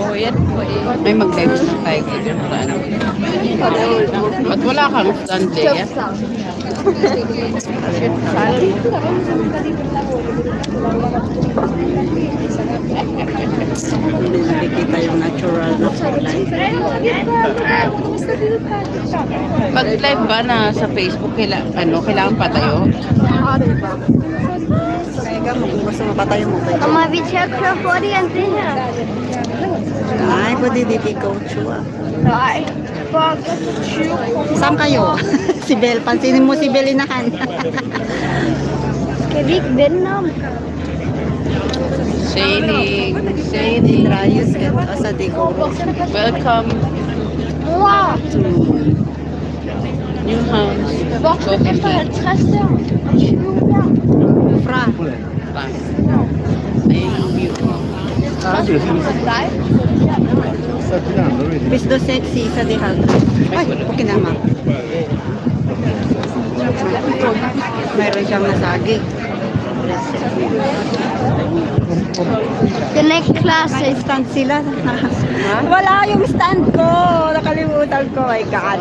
May mag-live na tayo kayo. Ba't wala kang stand, Leia? Hindi nakikita yung natural na light. Pag live ba na sa Facebook, kailangan patayo? Kaya mo, kung gusto mapatayo mo kayo. Amma, vi köper på det inte här. Ay, pwede di coach ah. Nej, bara Saan kayo? Si Bel, pansinin mo si Bel inahan. ska vi vinna? Sailing. Rayos ka sa di ko. Welcome Wow! to new house. Vart ska vi få ett träste? Fra. Ayun ang view. Pisto sexy sa dihan. Ay, okay naman. Mayroon siyang nasagi. Den är klassisk. Stand sila. Wala yung stand ko. Nakalimutan ko. My God.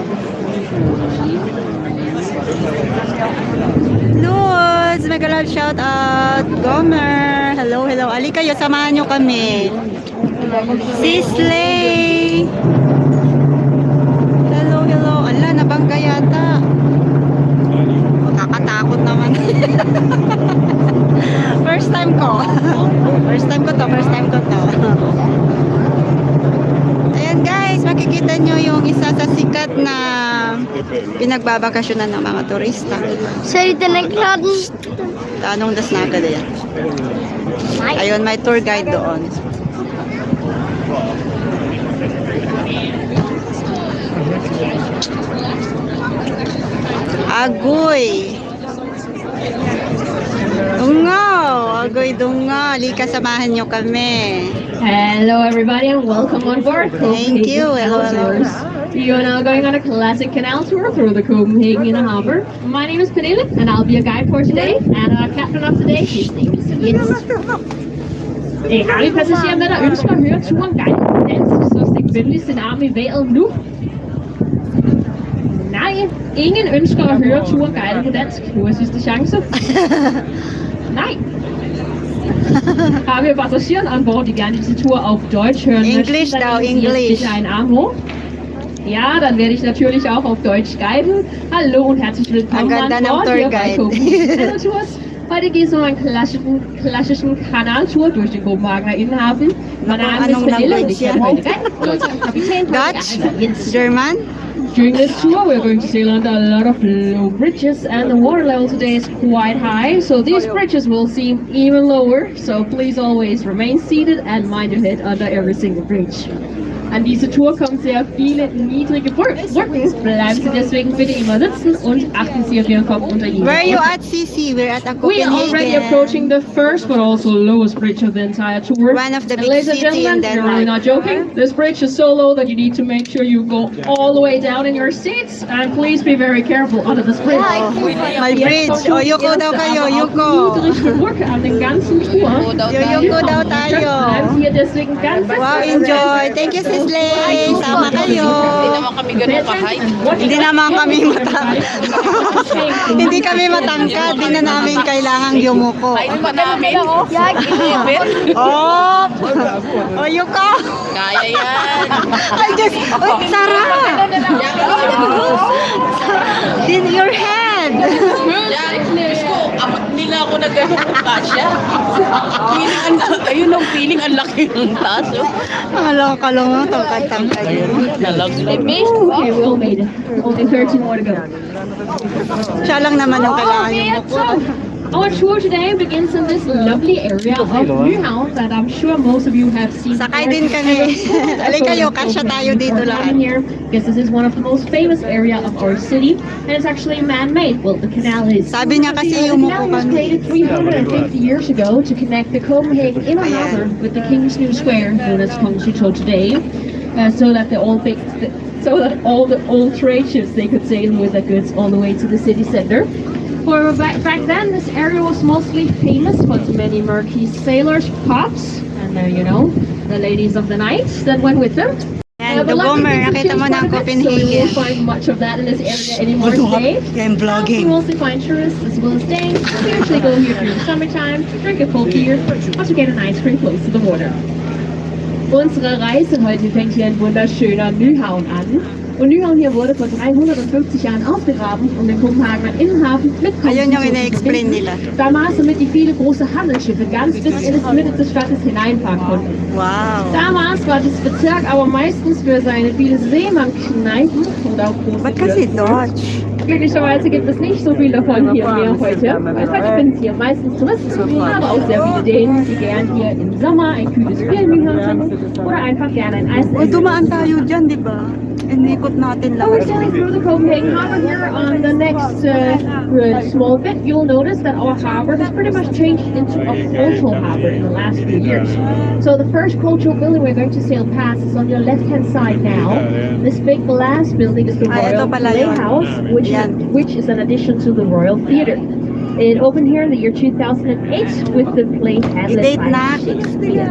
Luz, mega love shout out. Gomer. Hello, hello. Ali kayo, samahan nyo kami. Sisley. Hello, hello. Ala, nabangga yata. Nakakatakot naman. First time ko. First time ko to. Ayan guys, makikita nyo yung isa sa sikat na pinagbabakasyonan ng mga turista. Så den är glad. Anong dasnaga na yan? Ayun, may tour guide doon. Agoy! Dungaw! Agoy, dungaw! Halika, samahan nyo kami. Hello everybody and welcome on board. Thank you. Hello, hello. You are now going on a classic canal tour through the Copenhagen Harbor. My name is Pernille and I'll be a guide for today. And our captain of today, his name is Jens. Har vi passagerer med, der ønsker at høre turen guide på dansk, så stik venligst sin arm i vejret nu. Nej, ingen ønsker at høre turen guide på dansk. Nu er sidste chance. Nej. Haben wir Passagieren an Bord, die gerne diese Tour auf Deutsch hören English möchten, now, dann legen Sie jetzt English. bitte einen Arm hoch. Ja, dann werde ich natürlich auch auf Deutsch guiden. Hallo und herzlich willkommen Ang ganda an ng Bord tour hier bei guide. Copenhagen Tours. Heute geht es um einen klassischen Kanaltour durch den Kopenhagener Innenhafen. Mein Name ist Anong Pernille und language ich werde yan? heute Guide und unser Kapitän Dutch? Jens. German? During this tour, we're going to sail under a lot of low bridges, and the water level today is quite high, so these bridges will seem even lower. So please always remain seated and mind your head under every single bridge. An diese Tour kommen sehr viele niedrige Brücken. Bleiben Sie deswegen bitte immer sitzen und achten Sie auf Ihren Kopf unter Ihnen. Where are you at, CC? We're at a We are already approaching the first but also lowest bridge of the entire tour. One of the And big ladies and city in gentlemen, you're really Denmark. not joking. This bridge is so low that you need to make sure you go all the way down in your seats. And please be very careful under this bridge. My bridge. O, yuko daw kayo, yuko. An den ganzen Tour. Yuko daw tayo. Bleiben Sie deswegen ganz Wow, enjoy. Thank you, Sisley. Sama kayo. Hindi naman kami ganun ka-high. Hindi naman kami Hindi kami matangkad. Hindi na namin kailangang yumuko. Kainin pa namin. Oh! O, yuko. Kaya yan. Ay, Diyos. Uy, sarap. In your head. Yan. Diyos ko, hindi na ako nag-ganun kung kasya. Ayun ang feeling, ang laki ng taas. Alam ka lang mo, tangkad-tangkad yun. Okay, we all made it. Only 13 more to go. Siya lang naman ang kailangan yumuko. Our tour today begins in this lovely area of Nyhavn that I'm sure most of you have seen. Sakay din kami. Alay kayo, kasya tayo dito lahat. Here because this is one of the most famous area of our city and it's actually man-made. Well, the canal is. Sabi niya kasi The yumuko canal was kami. created 350 years ago to connect the Copenhagen inner harbor with the King's New Square, known as Kongshytto today, so that all the old trade ships they could sail with their goods all the way to the city center. For back then, this area was mostly famous for its many murky sailors' pubs, and the ladies of the night that went with them. Yan, But luckily, Gomer, things have nakita mo changed na ang quite a bit, so you Copenhagen. won't find much of that in this area anymore today. Yan, You vlogging. mostly find tourists as well as Danes who usually go here during the summertime to drink a cold beer or to get an ice cream close to the water. Unsere Reise heute fängt hier in wunderschöner Nyhavn an. Und Nyhavn hier wurde vor 350 Jahren ausgegraben, um den Kopenhagener Innenhafen mit Ayun yung Kontinent zu ina-explain verbinden. nila. Damals, damit die viele große Handelsschiffe ganz bis in die Mitte des Stadtes hineinfahren konnten. Wow. Damals war das Bezirk aber meistens für seine vielen Seemannkneipen und auch große Ba't kasi Clubs. Dodge? Glücklicherweise gibt es nicht so viel davon hier mehr heute. Weil heute finden hier meistens Touristen, aber auch sehr viele Dänen, die gern hier im Sommer ein kühles Bier in Nyhavn trinken oder einfach gerne ein Eis O, essen. dumaan tayo dyan, di ba? Inikot natin So we're lang. sailing through the Copenhagen harbor here. On the next small bit, you'll notice that our harbor has pretty much changed into a cultural harbor in the last few years. So the first cultural building we're going to sail past is on your left-hand side now. This big glass building is the Ah, ito Royal pala yun. Playhouse, Yan. which is an addition to the Royal Theatre. It opened here in the year 2008 with the play Hamlet I-date by na. Shakespeare.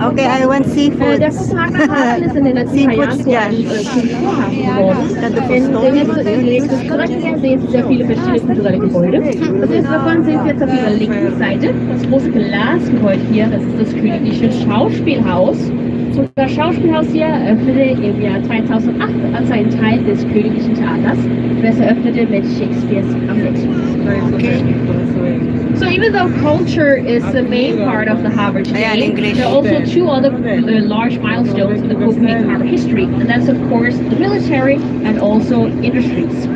Okay, I want seafoods. Der Kopenhagener Hafen ist in den letzten paar Jahren Seafoods zu dyan. einem Kulturhafen geworden. Ganda po In ito. den letzten Strecken her sehen Sie sehr viele verschiedene kulturelle Gebäude. Das erste davon sehen Sie jetzt auf Ihrer linken Seite. Das große Glasgebäude hier, das ist das königliche Schauspielhaus. Und das Schauspielhaus hier eröffnete im Jahr 2008 als einen Teil des königlichen Theaters. Das eröffnete mit Shakespeares Hamlet. Okay. So even though culture is the main part of the harbor today, Ayan, English. there are also two other large milestones in the Copenhagen harbor history, and that's of course the military and also industries.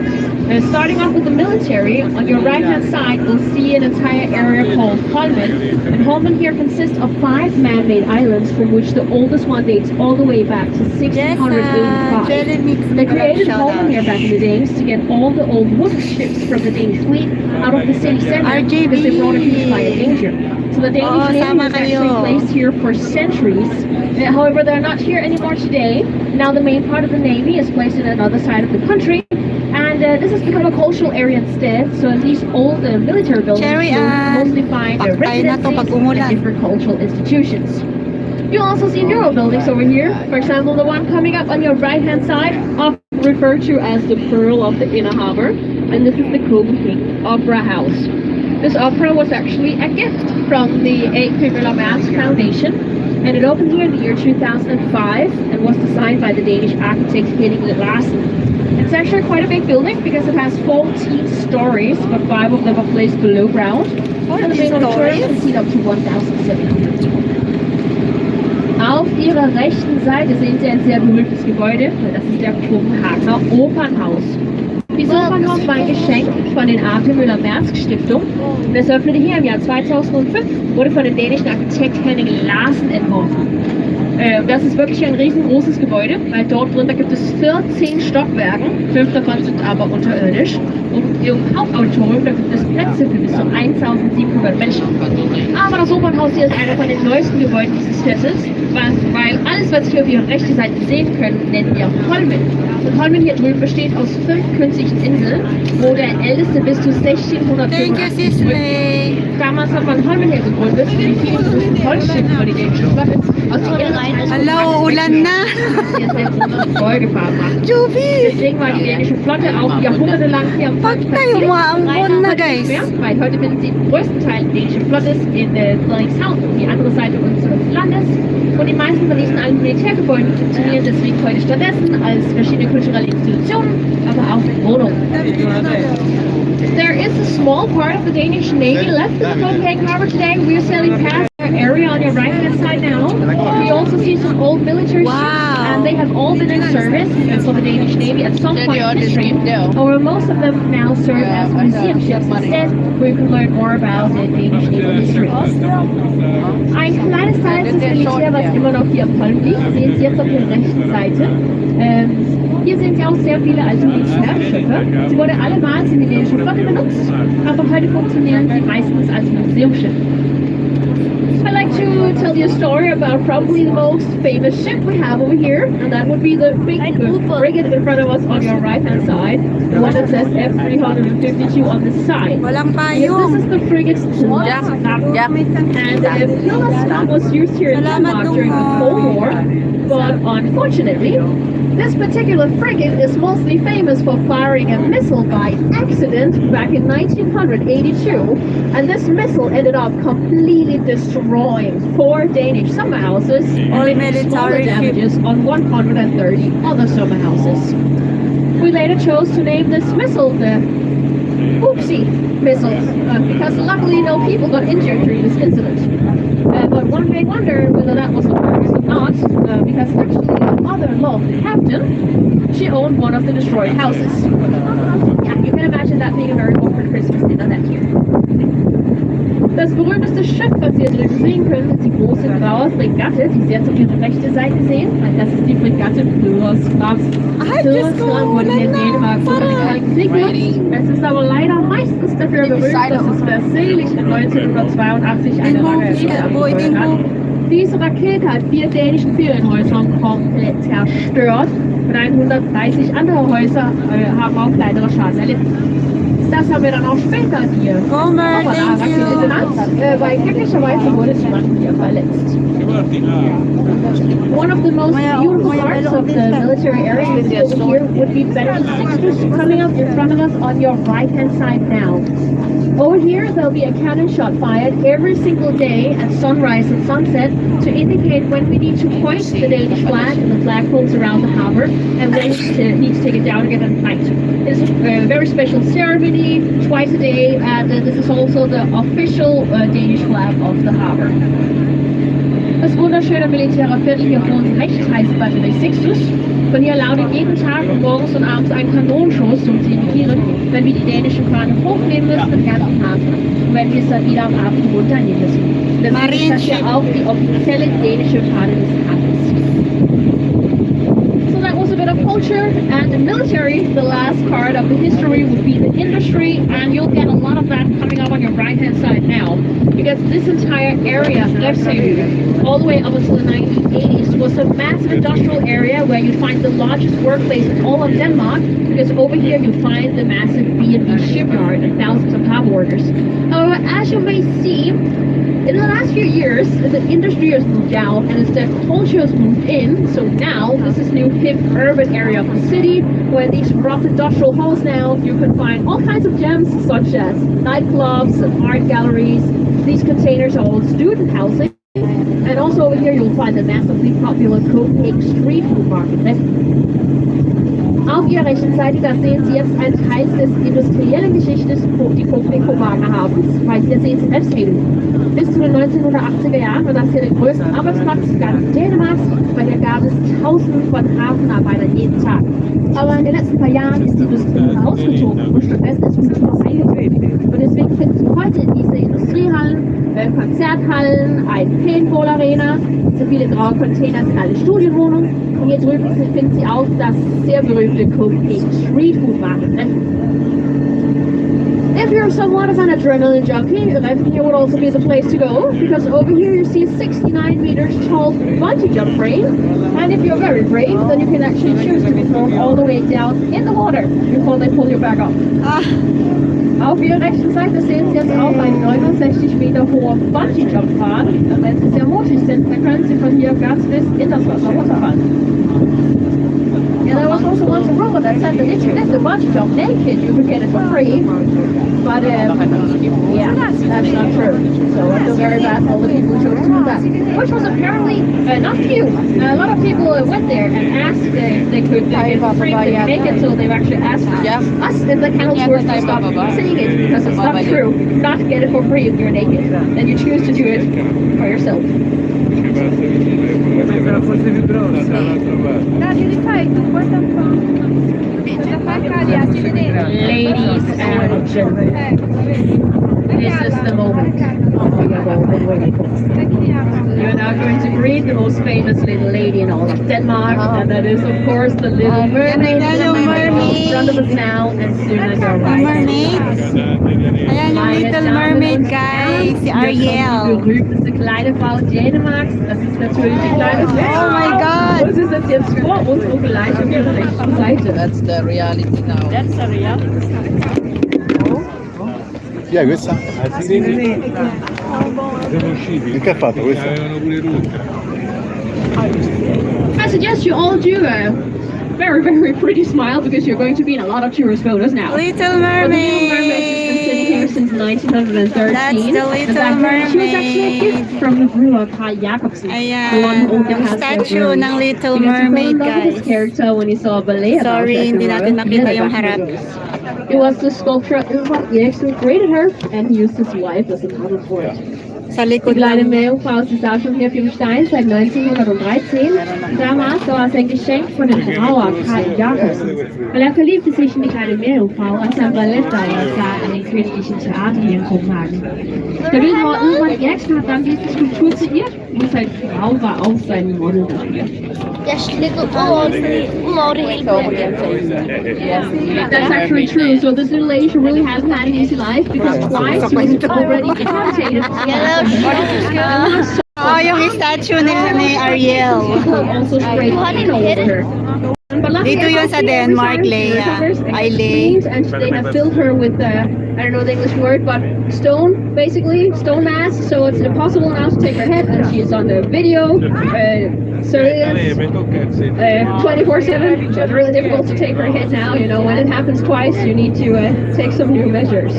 Starting off with the military, on your right-hand side, you'll see an entire area called Holmen. And Holmen here consists of 5 man-made islands, from which the oldest one dates all the way back to 1685. Jelly mix. They created Holmen here back in the days to get all the old wooden ships from the Danish fleet out of the city center RGB. because they brought a huge fire danger. So the Danish Navy sama was actually kayo. placed here for centuries. However, they're not here anymore today. Now the main part of the Navy is placed in another side of the country. And this has become a cultural area instead, so in these old military buildings, Cherry, you'll mostly find pakay na to pag residences umulan. and different cultural institutions. You'll also see neuro buildings over here. For example, the one coming up on your right-hand side, often referred to as the Pearl of the Inner Harbor, and this is the Copenhagen Opera House. This opera was actually a gift from the A.P. Møller-Mærsk Foundation, and it opened here in the year 2005 and was designed by the Danish architect Henning Larsen. It's actually quite a big building because it has 14 stories, but 5 of them are placed below ground. And the main auditorium can seat up to 1,700 people. Auf Ihrer rechten Seite sehen Sie ein sehr berühmtes Gebäude, das ist der Kopenhagener Opernhaus. Dieses Opernhaus war ein Geschenk von den A.P. Møller-Mærsk Stiftung. Das öffnete hier im Jahr 2005, wurde von dem dänischen Architekt Henning Larsen entworfen. Das ist wirklich ein riesengroßes Gebäude, weil dort drunter gibt es 14 Stockwerken, 5 davon sind aber unterirdisch. Und im Hauptauditorium, da gibt es Plätze für bis zu 1.700 Menschen. Aber das Opernhaus hier ist einer von den neuesten Gebäuden dieses Viertels, weil alles, was Sie hier auf Ihrer rechten Seite sehen können, nennen wir Holmen. Und Holmen hier drüben besteht aus 5 künstlichen Inseln, wo der älteste bis zu 1685 Thank you, Sisley. Damals hat man Holmen hier gegründet, für die vielen großen Holzschiffe von der dänischen Flotte. Aus den Hala, uulan na. sehr, sehr große Gebäudefarben machen. Juby! Deswegen war die dänische Flotte auch jahrhundertelang hier am Pag tayo umaambon na, guys. Weil heute finden Sie den größten Teil der dänischen Flotte in Frederikshavn, die andere Seite unseres Landes. Und die meisten von diesen alten Militärgebäuden funktionieren deswegen heute stattdessen als verschiedene kulturelle Institutionen, aber auch Wohnungen. There is a small part of the Danish Navy left in the Copenhagen harbor today. We are sailing past our area on your right-hand side now. We also see some old military ships, and they have all been in service for the Danish Navy at some point in history. However, most of them now serve as museum ships instead, where you can learn more about the Danish naval history. Ein kleines Teil des Militär, was immer noch hier am Holm liegt, sehen Sie jetzt auf der rechten Seite. Hier sehen Sie auch sehr viele alte Militärschiffe. Sie wurden allemals in die dänische Flotte benutzt, aber heute funktionieren sie meistens als Museumsschiffe. I like to to tell you a story about probably the most famous ship we have over here, and that would be the big frigate in front of us on your right hand side, the one that says F352 on the side. Walang This payong. is the frigate's Jack, Jack. and the Pillar was used here in Denmark during the Cold War, but unfortunately, this particular frigate is mostly famous for firing a missile by accident back in 1982, and this missile ended up completely destroying 4 Danish summer houses All and making smaller military ship. damages on 130 other summer houses. We later chose to name this missile the Oopsie missile because luckily no people got injured during this incident. But one may wonder whether that was on purpose or not, because actually the mother-in-law of the captain, she owned one of the destroyed houses. Yeah, you can imagine that being a very awkward Christmas dinner that year. Das berühmteste Schiff, was ihr drüben sehen könnt, ist die große graue Fregatte, die Sie jetzt auf Ihrer rechten Seite sehen. Das ist die Fregatte wurde hier in Dänemark so Es ist aber leider meistens dafür berühmt, dass es versehentlich in 1982 eine Rakete abgefeuert hat. Diese Rakete hat 4 dänischen Ferienhäuser komplett zerstört und 130 andere Häuser haben auch kleinere Schaden erlitten. Das haben wir dann auch später hier Gomer, thank you. genannt, weil glücklicherweise wurde niemand hier verletzt. One of the most beautiful parts of the military area here would be Benedict Sixtus coming up in front of us on your right hand side now. Over here, there'll be a cannon shot fired every single day at sunrise and sunset to indicate when we need to hoist the Danish flag and the flagpoles around the harbor, and when we need to take it down again at night. It's a very special ceremony, twice a day, and this is also the official Danish flag of the harbor. Das wunderschöne militäre Viertel hier vor uns rechts heißt Benedict Sixtus. Von hier lautet jeden Tag morgens und abends ein Kanonenschuss, um zu indizieren, wenn wir die dänische Fahne hochnehmen müssen im ganzen Hafen und wenn wir es dann wieder am Abend runternehmen müssen. Deswegen ist das hier auch die offizielle dänische Fahne des Hafens. So that was a bit of culture and the military. The last part of the history would be the industry, and you'll get a lot of that coming up on your right hand side now, because this entire area, all the way up until the 1980s, was a massive industrial area where you'd find the largest workplace in all of Denmark, because over here you find the massive B&B shipyard and thousands of harbor workers. However, as you may see, in the last few years, the industry has moved out and instead culture has moved in. So now this is new hip urban area of the city where these rough industrial halls now you can find all kinds of gems such as nightclubs and art galleries. These containers are all student housing. And also over here you'll find the massively popular Copenhagen street food market. Auf Ihrer rechten Seite, da sehen Sie jetzt einen Teil des industriellen Geschichtes die Copenhagen Hafens, weil hier sehen Sie Elfshaven. Bis zu den 1980er Jahren war das hier der größte Arbeitsplatz ganz Dänemarks, weil hier gab es Tausende von Hafenarbeitern jeden Tag. Aber in den letzten paar Jahren ist die Industrie ausgezogen und stattdessen ist Fußball eingetreten. Und deswegen finden Sie heute diese Industriehallen, Konzerthallen, eine Paintball-Arena, so viele graue Container sind alle Studienwohnungen. Und hier drüben finden Sie auch das sehr berühmte Copenhagen Street Food Market. If you're somewhat of an adrenaline junkie, then here would also be the place to go, because over here you see a 69 meters tall bungee jump frame, and if you're very brave, then you can actually choose to be thrown all the way down in the water before they pull you back up. Auf Ihrer rechten Seite sehen Sie jetzt auch einen 69 Meter hohen Bungee Jump fahren, und wenn Sie sehr mutig sind, dann können Sie von hier ganz bis in das Wasser runterfallen. And there was also once a rumor that said that if you did the bungee jump naked, you could get it for free. But yeah, that's not true. So I feel very bad for all the people who chose to do that. Which was apparently not few. A lot of people went there and asked if they could get it for free if they make it, so they've actually asked us in the council to stop saying it, because it's not true. Not to get it for free if you're naked. Then you choose to do it for yourself. Ladies and gentlemen, this is the moment. You're now going to greet the most famous little lady in all of Denmark, and that is of course the Little Mermaid. Yung mermaid. In front of us now, and soon as you're Yung right. mermaid. Ayan yung Little Mermaid, guys. Si Ariel. Berühmt ist die kleine Frau Dänemarks. Das ist natürlich die kleine Frau. Oh my God. Und sie sitzt jetzt vor uns und gleich auf ihrer rechten Seite. That's the reality now. That's the reality. Chi è questa? Che ha fatto questa? I suggest you all do a very, very pretty smile because you're going to be in a lot of tourist photos now. Little Well, the Little Mermaid has been sitting here Mermaid. since 1913. That's the Little In fact, she was actually a Mermaid. gift from the brewer Kai Jacobsen. The one Ayan, who also yung has the statue brewery. ng Little Because he fell Mermaid, in love with guys. his character when he saw a ballet about Sorry, her at the hindi natin Royal nakita Theatre yung back in harap. the days. It was the sculptor Ulrich Eriksen who created her, and he used his wife as a model for it. Sa Die likod kleine lang. Meerjungfrau ist auch schon hier auf dem Stein seit 1913. Damals war es ein Geschenk von dem Brauer Kai Jacobsen. Weil er verliebte sich in die kleine Meerjungfrau, als er Ballettdauer sah an den königlichen Theater hier in Kopenhagen. Der Bildhauer Ulrich Eriksen hat dann diese Skulptur kreiert und seine Frau war auch sein Model dafür. Jeg slikker ud over det hele billedet. That's actually true. So this little lady really hasn't had an easy life because twice she was already decapitated. Oh, yung statue ni Ariel. Also sprayed paint all over her. But luckily, Dito yun sa Denmark, Leia. Eileen. And they have filled her with I don't know the English word, but stone, basically stone mass. So it's impossible now to take her head, and she is on the video. Surveillance 24/7. It's really difficult to take her head now. You know, when it happens twice, you need to take some new measures.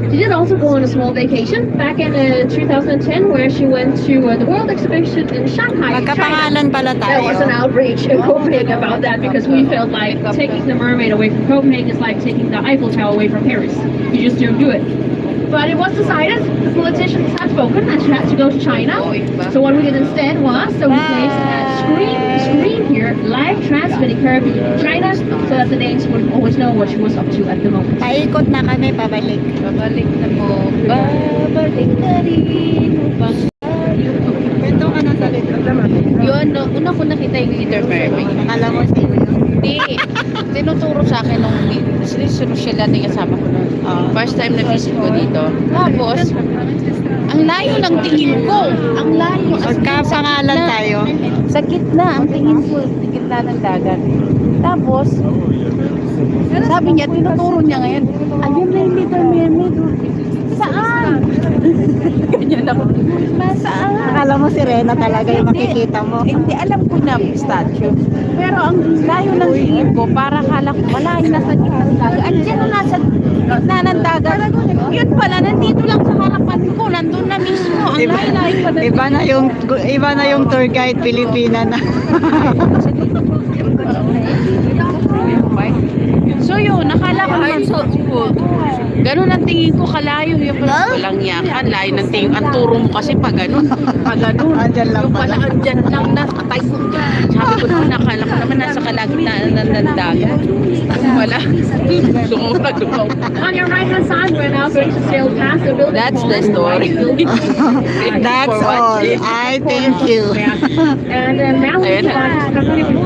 She did also go on a small vacation back in 2010 where she went to the World Exhibition in Shanghai, China. Magkapangalan pala There was an tayo. outrage in Copenhagen about that because we felt like taking the mermaid away from Copenhagen is like taking the Eiffel Tower away from Paris. You just don't do it. But it was decided, the politicians had spoken, and she had to go to China. So what we did instead was, so we placed a screen here, live transmitting her in China, so that the Danes would always know what she was up to at the moment. Paikot na kami, pabalik. Babalik na po. Babalik na rin. Kwento ka na sa Little Yun, no, una ko nakita yung Little Mermaid. Akala mo sino yun? Hindi. Tinuturo sa akin nung si Rochelle natin kasama ko nun. First time na visit ko dito. Tapos, ang layo ng tingin ko. Ang layo. Magkapangalan tayo. Sa gitna, ang tingin ko. Sa gitna ng dagat. Tapos, sabi niya, tinuturo niya ngayon. Ayun na yung Little Mermaid. Saan? Ganyan ako. Saan? Akala mo si Rena talaga yung makikita mo. Hindi, alam ko na statue. Pero ang layo ng tingin ko, para kala ko, malayo na sa gitna ng dagat. Andiyan na nasa gitna ng dagat. Yun pala, nandito lang sa harapan ko. Nandun na mismo. Ang layo-layo pa na. Iba na yung tour guide Pilipina na. So yun, nakala ko naman ganun ang tingin ko kalayo. Yung pala walang yakan, layo ng tingin. Ang turo mo kasi pa ganun. Pa ganun. Andyan lang Yung pala pala. andyan lang na patay ko. Sabi ko naman, nakala ko naman nasa kalagitnaan ng dagat. Wala. Lumaw. On your right hand side, we're now going to sail past the building. That's the story. That's all. I thank you. And now we are coming with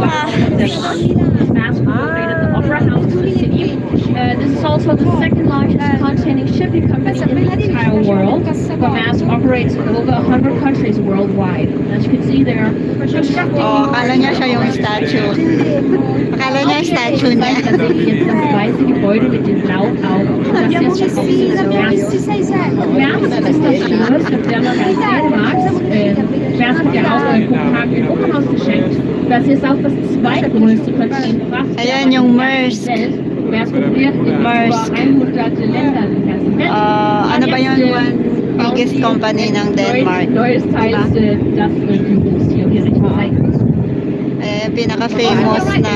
mass located at the Opera House in the city. This is also the second largest containing shipping company in the entire world. Mass operates in over 100 countries worldwide. As you can see, they are constructing. Oh, akala niya siya yung statue. Akala niya yung statue niya. Das weiße Gebäude mit den blauen Augen. Das jetzt schon Mass ist das Schloss mit der man ganz Dänemarks. Mass hat ja auch in Kopenhagen ein Opernhaus geschenkt. Das hier ist auch das zweitgrößte Containerfracht. Ayan yung MERS. Mass operiert in über Maersk. 100 Ländern im ganzen Welt. Ano ba yung biggest company ng Denmark? Neues Teil ist das Büros hier auf der rechten Seite. Pinaka-famous na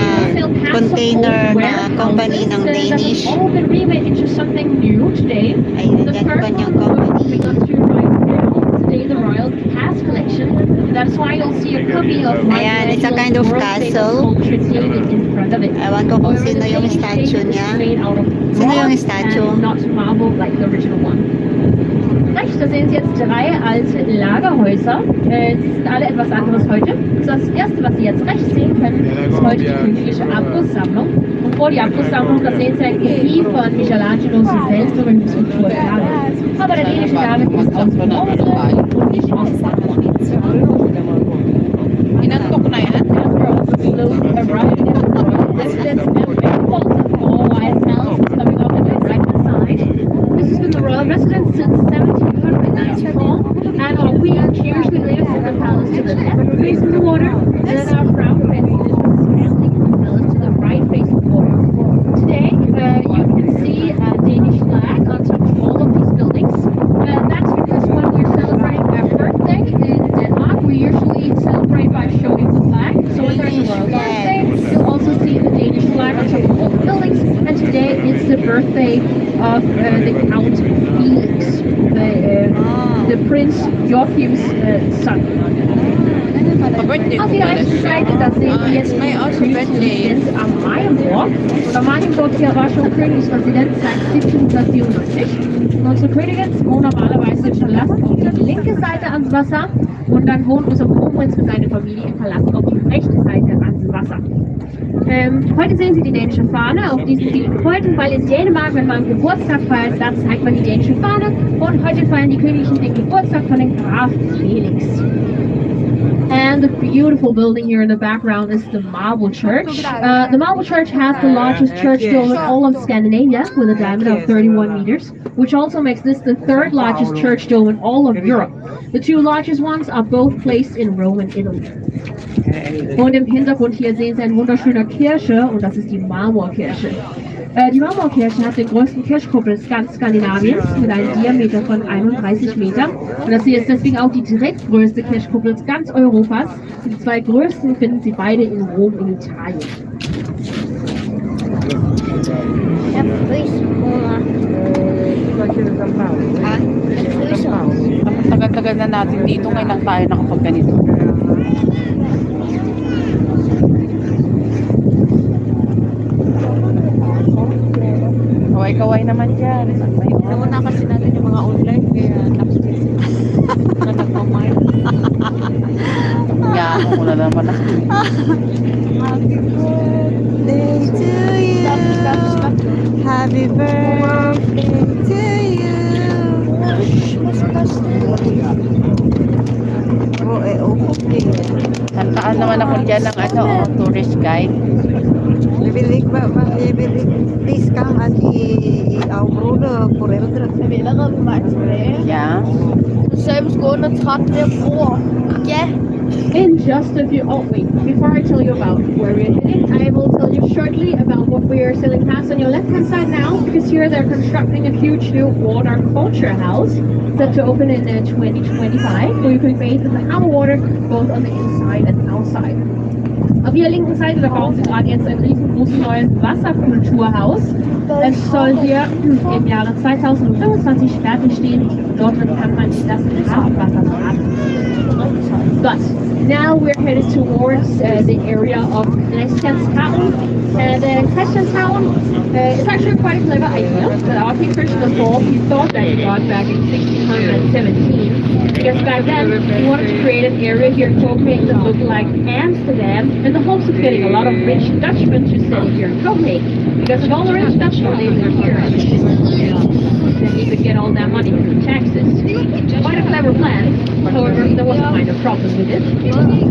container na company ng Danish. All been remade into something new today. Ayun, The yan first kanyang one company. we got to right now. Today the Royal Cast Collection. That's why you'll see a copy of Ayan, it's a kind of castle. in front of it. Ewan ko kung sino yung statue niya. Made out of Sino yung rock statue? and not marble like the original one. Next da sehen Sie jetzt 3 alte Lagerhäuser. Sie sind alle etwas anderes heute. Das erste, was Sie jetzt rechts sehen können, ist heute die königliche Abrisssammlung. Und vor die Abrisssammlung, da sehen Sie ein Kopie von Michelangelos weltberühmten Skulptur David. Aber der dänische David ist aus Bronze und nicht aus Marmor. Inantok na yan. Slowly arriving at the royal residence and faithful to 4 white houses coming up on the right-hand side. This has been the royal residence since 1794, and our queen usually lives in the palace to the left facing the water, and then our crown prince lives with his family in the palace to the right facing the water. Today, you can see a Danish flag on top of all of these buildings. That's because when we're celebrating our birthday in Denmark, we usually celebrate by showing the flag. So when there's a royal birthday, you'll also see the Danish flag on top of all the buildings. And today it's the birthday of the Count Felix, the Prince Joachim's son. Auf die rechte Seite, da sehen wir jetzt die Residenz am Marienburg. Und am Marienburg hier war schon Königsresidenz seit 1794. Und unsere Königin wohnt normalerweise im Palast auf die linke Seite ans Wasser und dann wohnt unser Kronprinz mit seiner Familie im Palast auf die rechte Seite ans Wasser. Heute sehen Sie die dänische Fahne auf diesen vielen Gebäuden, weil in Dänemark, wenn man Geburtstag feiert, dann zeigt man die dänische Fahne. Und heute feiern die Königlichen den Geburtstag von dem Graf Felix. And the beautiful building here in the background is the Marble Church. The Marble Church has the largest church dome in all of Scandinavia with a diameter of 31 meters, which also makes this the 3rd largest church dome in all of Europe. The 2 largest ones are both placed in Rome and Italy. Und im Hintergrund hier sehen Sie eine wunderschöne Kirche und das ist die Marmorkirche. Die Marmorkirche hat den größten Kirchkuppel ganz Skandinaviens mit einem Diameter von 31 Metern. Und das hier ist deswegen auch die drittgrößte Kirchkuppel ganz Europas. Die 2 größten finden Sie beide in Rom in Italien. Tagal-tagal na natin dito, ngayon lang tayo nakapagganito. Kaway-kaway naman dyan. Naman na kasi natin yung mga online kaya tapos na nagmamahal. Kaya ako na naman ako. Happy birthday to you. Happy birthday to you. Okay. Santaan naman ako dyan ng tourist guide. Ibilig kang at i-outro for eldre. Yeah. Yeah. In just a few, before I tell you about where we're heading, I will tell you shortly about what we are sailing past on your left-hand side now, because here they're constructing a huge new water culture house set to open in 2025, where you can bathe in the harbor water both on the inside and outside. Auf Ihrer linken Seite, da bauen Sie gerade jetzt ein riesengroßes neues Wasserkulturhaus. Es soll hier im Jahre 2025 fertig stehen. Dort kann man das Wasser baden. But now we're headed towards the area of Christianshavn. And Christianshavn is actually quite a clever idea. But our King Christian IV, he thought that God back in 1617. Because back then, he wanted to create an area here in Copenhagen that looked like Amsterdam in the hopes of getting a lot of rich Dutchmen to settle here in Copenhagen. Because if all the rich Dutchmen lived here, then he could get all that money from taxes. Quite a clever plan. However, there was a minor problem with it.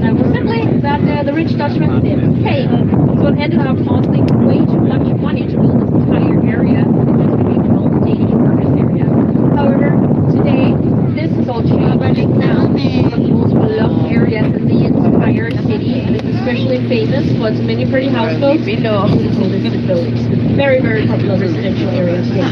That was simply that the rich Dutchmen didn't pay. So it ended up costing way too much money to build this entire area just to be called the Danish Workers area. However, today, this is all changing now. One of the most beloved areas in the entire city, and it's especially famous for its many pretty houseboats and beautiful listed buildings. Very, very popular residential area today.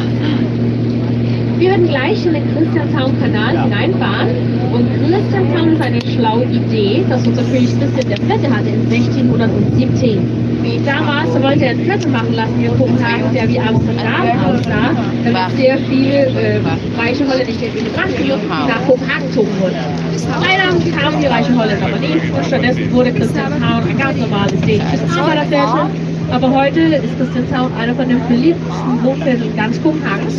Wir werden gleich in den Christianshavn-Kanal hineinfahren und Christianshavn ist eine schlaue Idee, dass unser König Christian der Vierte hatte in 1617. Damals wollte er einen Viertel machen lassen hier in Kopenhagen, der wie Amsterdam aussah, damit sehr viele reiche holländische Immigranten nach Kopenhagen gezogen wurden. Leider kamen die reichen Holländer aber nicht und stattdessen wurde Christianshavn ein ganz normales dänisches Arbeiterviertel Aber heute ist Christianshavn einer von den beliebtesten Wohnvierteln ganz Kopenhagens.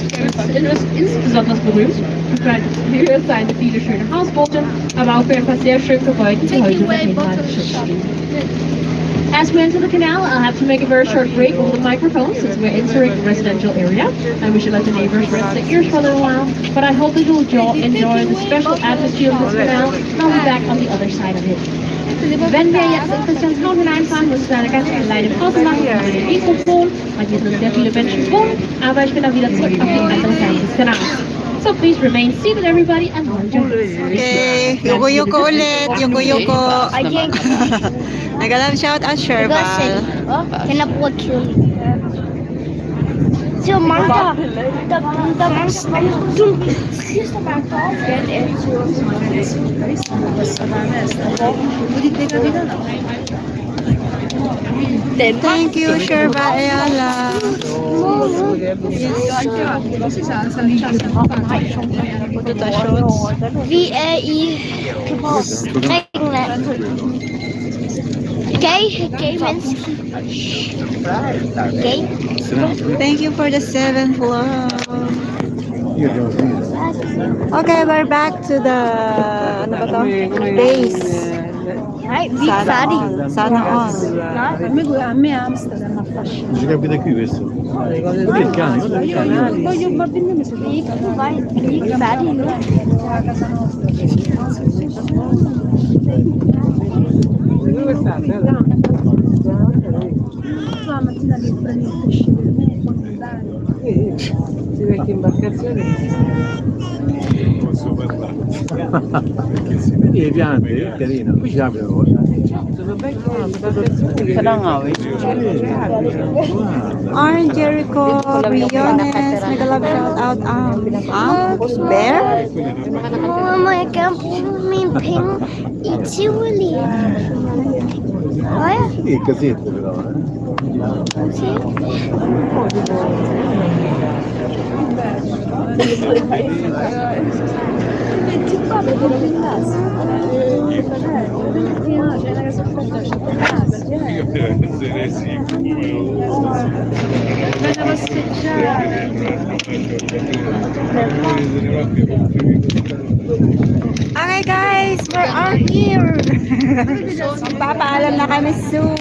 Er ist insbesondere berühmt für die Höhe seine viele schöne Hausboote, aber auch für ein paar sehr schön gebäude, die heute noch hinterher stehen. As we enter the canal, I'll have to make a very short break over the microphone since we're entering the residential area and we should let the neighbors rest their ears for a little while. But I hope that you'll enjoy the special atmosphere of this canal and I'll be back on the other side of it. Wenn wir jetzt in Christianshavn hineinfahren, müssen wir eine ganz kleine Pause machen über den Mikrofon, weil hier sind sehr viele Menschen wohnen, aber ich bin dann wieder zurück auf die andere Seite des Kanals. So please remain seated everybody and enjoy. Okay, yuko-yuko ulit, yuko-yuko. Nagalam shout out Sherbal. So Martha, Thank you, Sherbal Ayala. VAE Gay means gay. Thank you for the 7th love. Okay, we're back to the base. Right, big fatty. Sana all. Bisogna vedere qui questo. Guarda il cane, guarda il cane. Big fatty, no? Vecchie imbarcazioni. Vedi le piante, è carino. Qui ci aprono. Sono vecchie imbarcazioni. Arn Jericho, Briones, Megalab shout out Bear. Mama, jag kan få min peng i Tivoli. Ja, Sì, casette però, Okay guys, we are here. Papaalam na kami soon.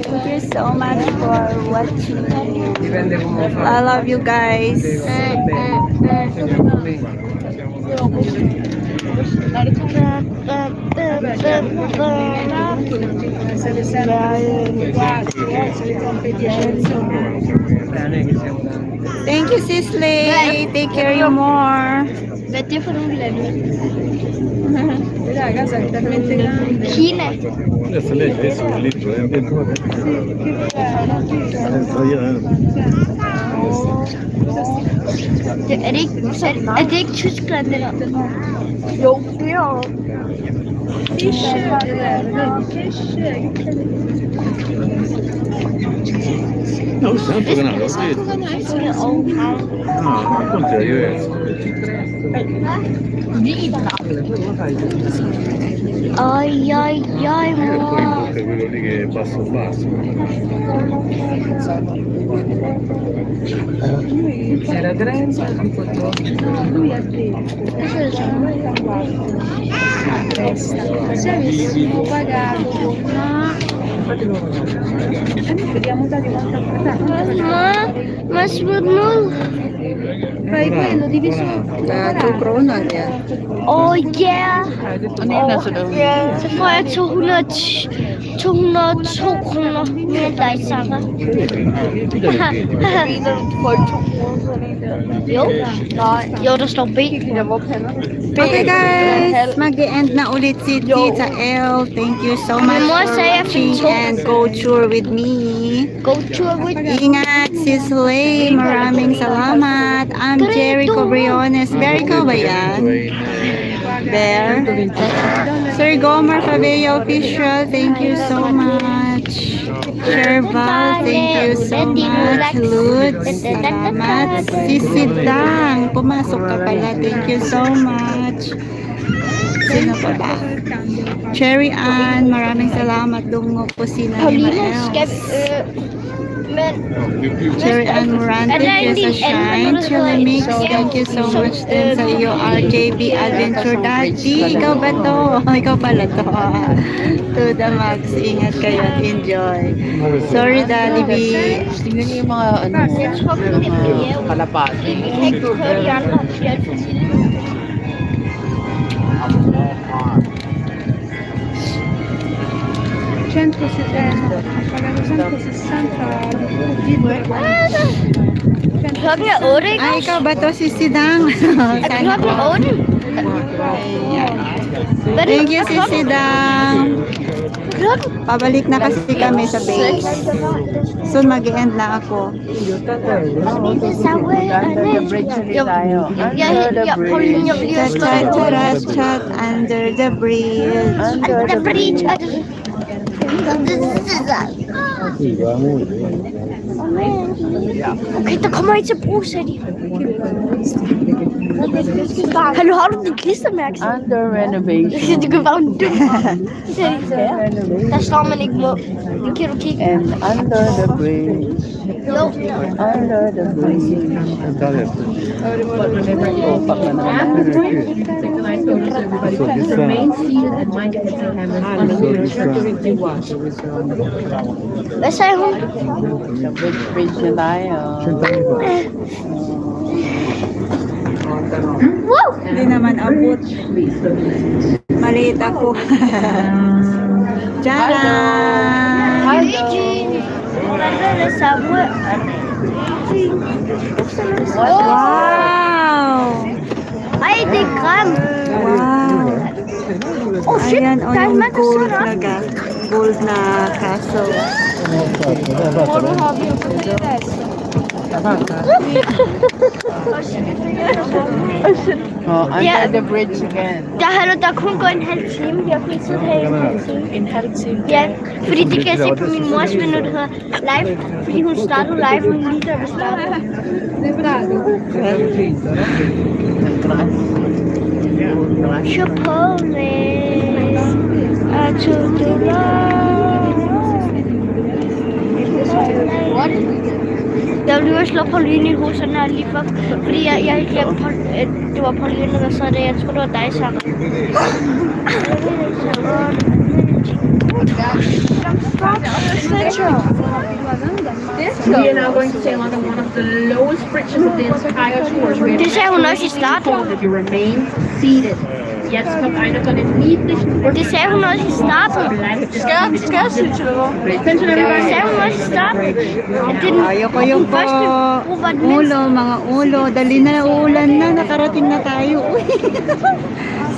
Thank you so much for watching. I love you guys. Thank you, Sisley. Take care you more. vete per un livello. Casa è talmente grande. Chile. Adesso lei adesso un libro, è un Är det Tyskland eller? Jo, det är No, santo canale, ho detto. No, al contrario, Ai ai ai quello è quello lì che è basso basso. Era 30, tipo 12. Lui ha detto. Se avessimo pagato, vediamo dati Ma sburnul. fai quello diviso 2 kroner, ja. Oh yeah. Så får jeg 202 kroner mere end dig, Sara. Jo, der står B. Okay guys, mag-end na ulit si Tita L. Thank you so much Mama, for saya watching pinto. and go tour with me. Go tour with me. Ingat, Sis Lay. Maraming salamat. I'm Jericho Briones. Jericho ba yan? Bear. Sir Gomer Fabio Official, thank you so much. Sherval, thank you so much. Lutz, salamat. Sisidang, pumasok ka pala. Thank you so much. Sino pa ba? Cherry Ann, maraming salamat. Dungo po si Pauline skrev Nanimael. men Cherry Ann Morante, Jessa Shine, Chili Mix, thank you so much din sa iyo, RJB Adventure Daddy. Ikaw ba to? Ikaw pala to. To the max, ingat kayo at enjoy. Sorry Daddy B. Tingnan niyo yung mga ano, mga kalapati. Hørte jeg 8, ikke? Ay, ikaw ba to si Sidang? Hørte jeg 8? Thank you si Sidang. Pabalik na kasi kami sa base. Soon mag-end na ako. Under the bridge ulit tayo. Under the bridge. Chat, chat, chat, chat, under the bridge. Under the bridge. Okay, der kommer ikke til at bruge, sagde de. Hallo, har du dit klistermærke? Under renovation. Du kan bare dum. Der står man ikke må. Det kan du kigge. And under the bridge. Jo. Under the bridge. After the break, synchronize photos so everybody please remain seated and mind your heads and cameras on the watch. Hvad sagde hun? The bridge na tayo. Wow! Hindi naman abot. Maliit ako. Tcharam! Eugene! Hvordan er det samme? Wow! Ej, det er grim. Wow! Oh shit, Ayan, o der er en yung mand, der gold sidder na der. gold na castle. Oh, under Yeah. the bridge again. Der kun går en halv time. Vi har kun siddet her i en halv time. En halv time. Ja, fordi det kan jeg se på min mors vindue, der hedder live. Fordi hun startede live lige da vi startede. Chipotle. Jeg ville jo slå Pauline i hovedet her lige for, fordi jeg glemte, at det var Pauline, der sad der. Jeg tror, det var dig sammen. We are now going to sail under one of the lowest bridges of the entire tour. Det sagde hun også i starten. If you remain seated. Jetzt kommt einer von den niedlichen Det sagde hun også i starten. Skal jeg sige til dig? Attention Det everybody. sagde hun også i starten. At det er Ayoko yung den første bro var den mindste. ulo, mga ulo. Dali na, uulan na. Nakarating na tayo. Uy.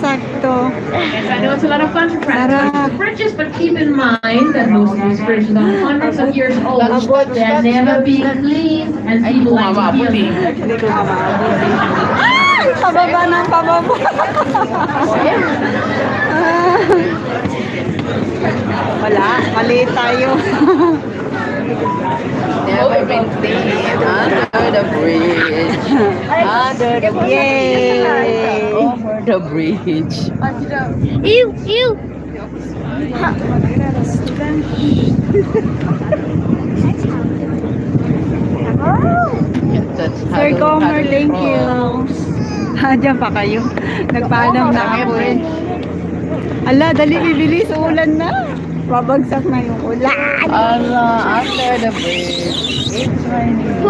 Sakto. Yes, I know it's a lot of fun to practice Sarap. the bridges, but keep in mind that most of these bridges are hundreds of years old. They're never being cleaned, and people like to feel them. Hindi ko mamaabot. Pababa ng pababa. Wala, mali tayo. Never been clean. Under the bridge. Under the bridge. Yay! Over the bridge. Ew, ew. Sir Comer, thank you. Diyan pa kayo. Nagpaalam na ako eh. Ala, dali bibilis. Ulan na. Babagsak na yung ulan. Allah, under the bridge. It's raining.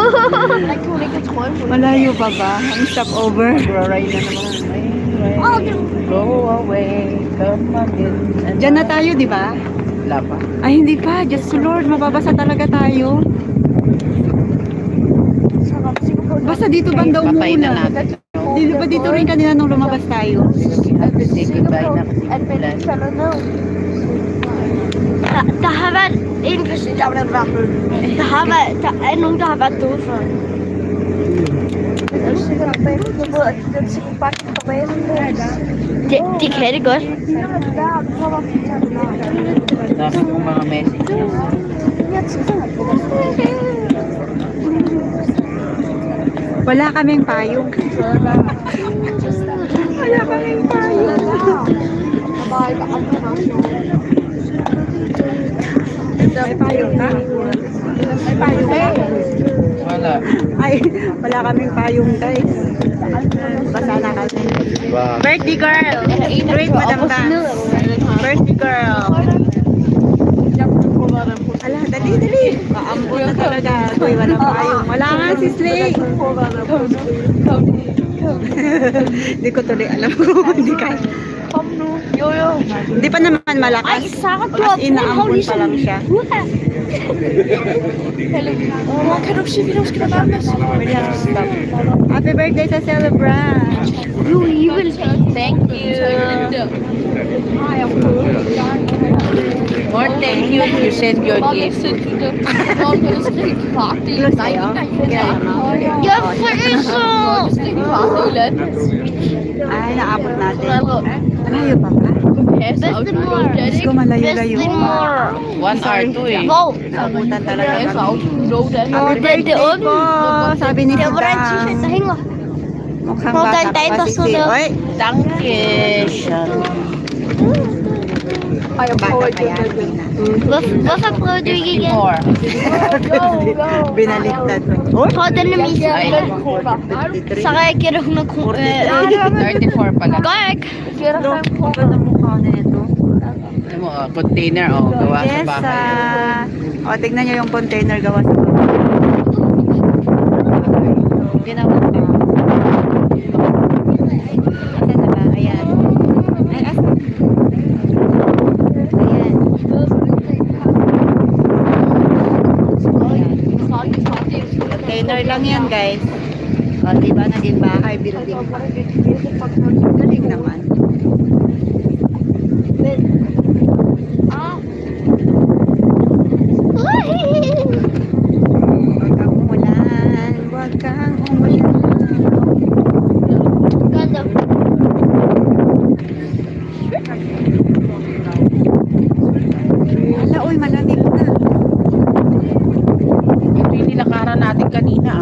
Jeg kunne ikke tråde på. Malayo pa ba? Ang stopover. Rain na naman. Rain. Go away. Come again. And Diyan na tayo, di ba? wala pa. Ay, hindi pa. Diyos ko Lord, mababasa talaga tayo. Basta dito banda Patay na umuulan. natin. Di ba dito rin kanina nung lumabas tayo? Say goodbye na kasi ulan. Der har været en person, der er nogen, der har været døde før. Det kan det godt. Dami kong mga messages. Wala kaming payong. Wala kaming payong. May payong ka? May payong ka? Wala. Ay, wala kaming payong guys. Basa na kami. Birthday girl! Great Madam Banks. Birthday girl. Ala, dali. Kaambo na talaga. Uy, walang payong. Wala nga si Slay. Hindi ko tuloy alam kung hindi kaya. Hindi pa naman malakas. As in, naambon pa lang siya. Happy birthday sa celebrant. Thank you. More thank you if you send your gift. Ay, naabot natin. Malayo pa ba? Diyos ko, malayo-layo pa. 1 hour to eh. Naabutan talaga kami. Happy birthday po! Sabi ni Tita. Mukhang bata pa si Tita. Oy! Dankeschön. Bata pa yan. Wat voor doe je? More. Binaliktad. Oy! Hadden hem niet. Zag ik er nog 34 pala. Kijk. Ang ganda mukha na ito. Ano mo, container gawa sa Yes, bahay. o, tignan nyo yung container gawa sa bahay. Ginawa pa. Asan na ba? Ayan. Ay, asan? Ayan. Container lang yan, guys. O, diba naging bahay, building pa. Galing naman. Huwag kang umulan. Huwag kang umulan. Ala, uy, malamig na. Ito yung nilakaran natin kanina.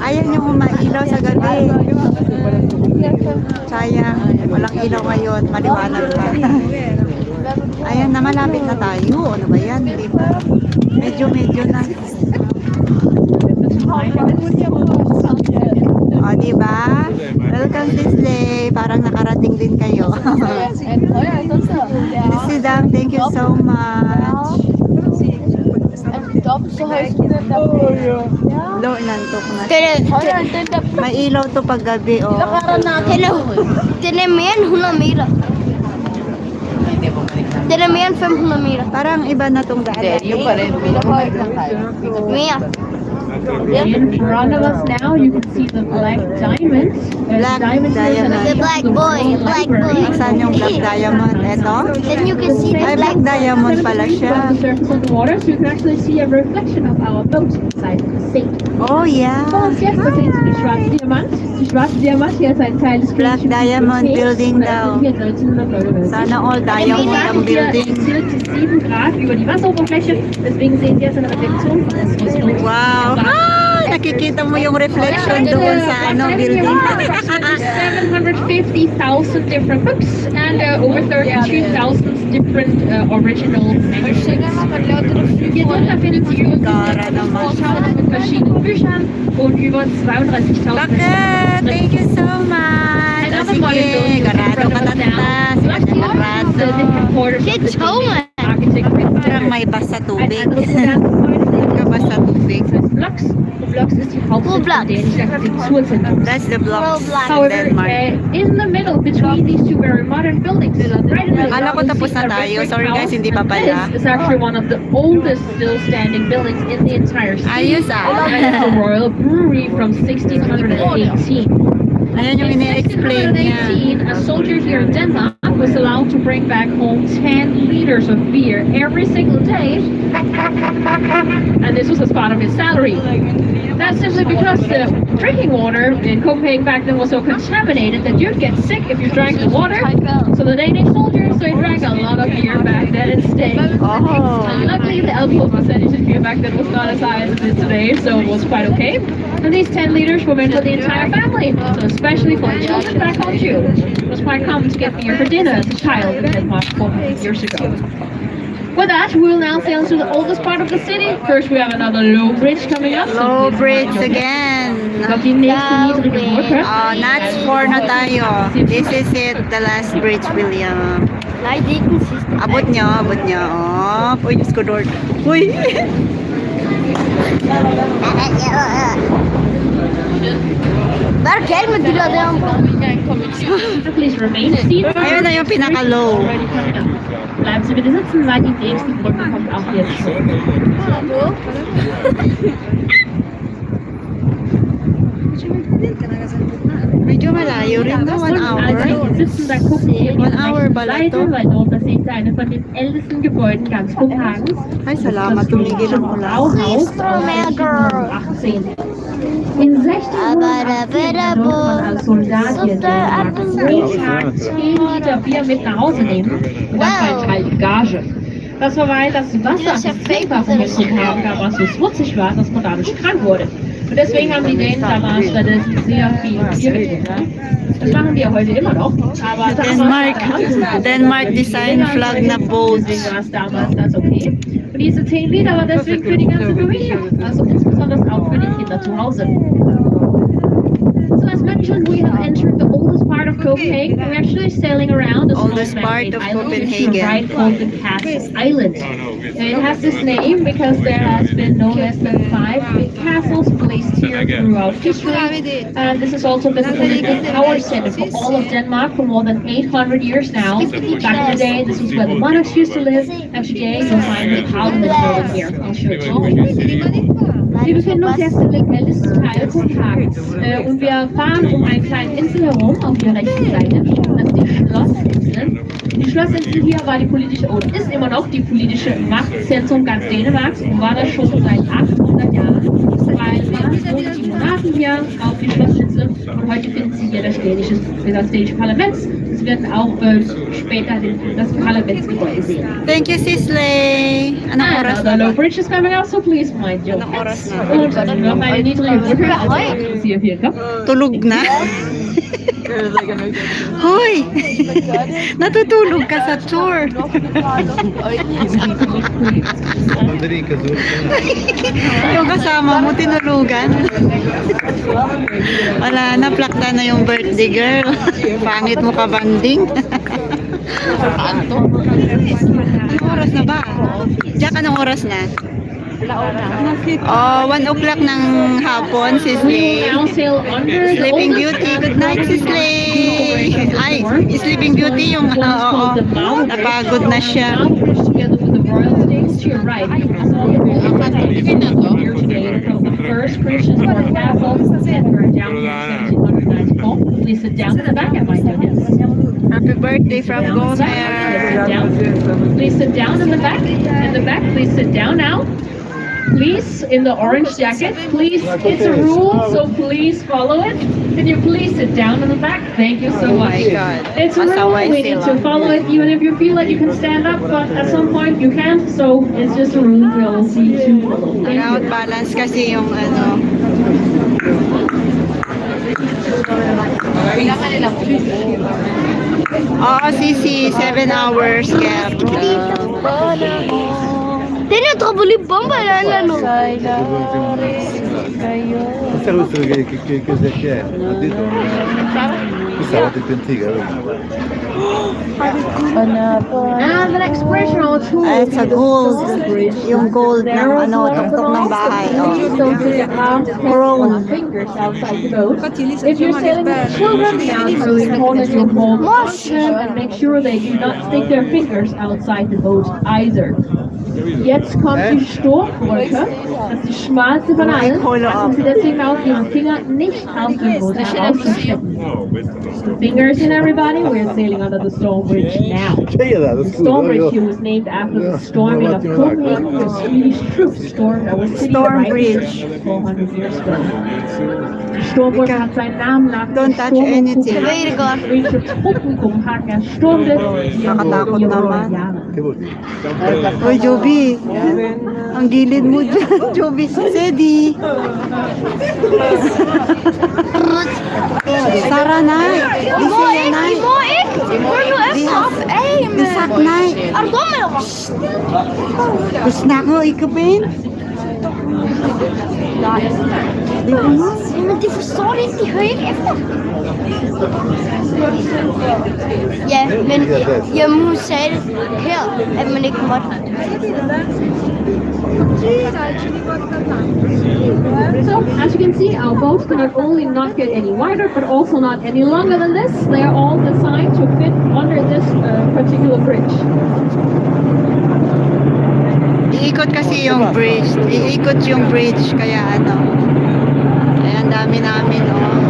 Ayaw niyo umailaw sa gabi. Sayang, walang ilaw ngayon. Maliwanag pa. Ayan na, malapit na tayo. Ano ba yan? Hindi ba? Medyo na. O, diba? Welcome, Sisley. Parang nakarating din kayo. Sidam, thank you so much. Lo, inantok na. May ilaw to pag gabi, oh. Den är mer än 100 meter. Den är mer än 500 meter. Parang iba na tong daan. Hindi, yung pa rin. Pinabalik lang tayo. Mer. In front of us now, you can see the black diamond. Black diamond. The black boy. Black boy. Saan yung black diamond? Ito? Then you can see the Ay, black diamond pala Above siya. the surface of the water, so you can actually see a reflection of our boat inside the sea. Oh, yeah. Falls jetzt befindet sich die schwarze Diamant. Die schwarze Diamant hier ist ein Teil des Black griechischen Diamond Mythos. Building daw. Hier 1999. Sana all diamond ang building. Circa 7 Grad über die Wasseroberfläche, deswegen sehen Sie jetzt eine Reflexion von des Fossil. Wow. Ah, nakikita mo yung reflection doon sa building. 750,000 different books and over 32,000 different original manuscripts. Hier drunter finden Sie über Gara naman. 4.000 mit verschiedenen Büchern und über 32.000 Bakit? Thank you so much. O, sige, garado katantas. Garado. Kids home. Parang may basa tubig. Kabas sa tubig. Blocks. The Blocks ist die Hauptstadt Roblox. von dänischen Architekturzentrum. That's the blocks Roblox. in However, Denmark. in the middle between these two very modern buildings, right in the middle, Akala ko you tapos see na a tayo. brick Sorry house. guys, hindi pa pala. This is actually one of the oldest still standing buildings in the entire city. Ayos ah. And it's a royal brewery from 1618. Ayan yung ini-explain niya. 1618, a soldier here in Denmark was allowed to bring back home 10 liters of beer every single day, and this was as part of his salary. That's simply because the drinking water in Copenhagen back then was so contaminated that you'd get sick if you drank the water. So the Danish soldiers, they drank a lot of beer back then instead. And luckily the alcohol percentage in beer back then was not as high as it is today, so it was quite okay. And these 10 liters were meant for the entire family, so especially for the children back home too. It was quite common to get beer for dinner as a child in Denmark 400 years ago. With that, we'll now sail to the oldest part of the city. First, we have another low bridge coming up. Low bridge again. Nuts for na tayo. This is it, the last bridge, William. Abot nyo. Oh, uy, Diyos ko, Lord. Uy! Please remain seated. Ayun na yung pinaka-low. Bleiben Sie bitte sitzen, weil die nächste Brücke kommt auch jetzt schon. Medyo malayo rin na, 1 hour. Sitzen, da gucken wir 1 hour pala to. weil dort, das ist eine von den ältesten Gebäuden ganz Kopenhagens. Ay, salamat, tumigil ang ulan. Blauhaus aus 18. In 1618 durfte man als Soldat hier jeden Tag 10 Liter Bier mit nach Hause nehmen und das war halt Gage. Das war, weil das Wasser am Flughafen getrunken haben, was so schmutzig war, dass man dadurch krank wurde. Und deswegen haben die Dänen damals stattdessen sehr viel Bier getrunken. Das machen wir heute immer noch. Aber Denmark Design Flag na boat. Deswegen war es damals das okay. Und diese 10 Liter war deswegen für die ganze Familie. Also insbesondere auch für die Kinder zu Hause. So as mentioned, we have entered the oldest part of Copenhagen. We're actually sailing around the Oldest part of Copenhagen. Right called the Castle Island. It has this name because there has been no less than 5 big castles placed here throughout history. And this has also been the political power center for all of Denmark for more than 800 years now. Back in the day, this was where the monarchs used to live, and today you'll find the parliament building here. I'll show it to you. Wir befinden uns jetzt im ältesten Teil Kopenhagens und wir fahren um eine kleine Insel herum auf der rechten Seite. Das ist die Schlossinsel. Die Schlossinsel hier war die politische und ist immer noch die politische Machtzentrum ganz Dänemarks und war das schon seit 800 Jahren. Weil man wohnen die Monarchen hier auf die Schlossinsel und heute finden sie hier das dänische Parlament. Sie werden auch später das Parlamentsgebäude sehen. Thank you, Sisley. Anong oras The na low ba? bridge is coming up, so please mind your Anong oras na? Und noch eine niedrige Brücke. Sie hier, komm. Tulog na? Hoy! Natutulog ka sa tour. Yung kasama mo, tinulugan. Wala na, plakta na yung birthday girl. Pangit mo ka, banding. Anong oras na ba? Jack, anong oras na? Oh, 1 o'clock ng hapon, Sisley. Sleeping Beauty. Good night, Sisley. Ay, Sleeping Beauty yung, oo, napagod na siya. First Christians were castles and were down in 1794. Please sit down in the back at my notice. Happy birthday from Gomer. Please sit down in the back. In the back, please sit down now. Please, in the orange jacket, please, it's a rule, so please follow it. Can you please sit down in the back? Thank you so much. It's a rule, we need to follow it, even if you feel like you can stand up, but at some point you can't, so it's just a rule we'll see to follow. Out balance kasi yung ano. Oo, Sisi, 7 hours cap. Tiene otro bolibón para el ano. Questa cosa che è? Ho detto questa è antica. And the next bridge road to Ay, sa gold. Yung gold ng ano, tuktok ng bahay. Oh. Crown. fingers outside the boat. If you're sailing with children, the answer is important to hold on to them and make sure they do not stick their fingers outside the boat either. Jetzt kommt die Sturmbrücke. Das ist die schmalste von allen. Achten Sie deswegen auf, Ihren Finger nicht auf den Boot herauszustecken. Fingers in everybody, we're sailing under the storm bridge now. The storm bridge here was named after the storming of Copenhagen. The Swedish troops stormed our city Storm right bridge. 400 years ago. Die Sturmbrücke hat seinen Namen nach dem Don't touch Sturm anything. Bridge Tropenkopenhagen erstürmte Nakatakot naman. Jahre. Hoy, Joby. Ang gilid mo dyan, Joby. Sedi. Sarah, Nay. Di siya, Nay. Ik word nu even af Di sak, Nay. Gusto na ako, ikapin. Di ko mo. Men de forstår det ikke, de hører ikke efter. Ja, men hun sagde det her, at man ikke måtte. So, as you can see, our boats do not only not get any wider, but also not any longer than this. They are all designed to fit under this particular bridge. Iikot kasi yung bridge. Iikot yung bridge. Kaya ano. Kaya ang dami namin, oh.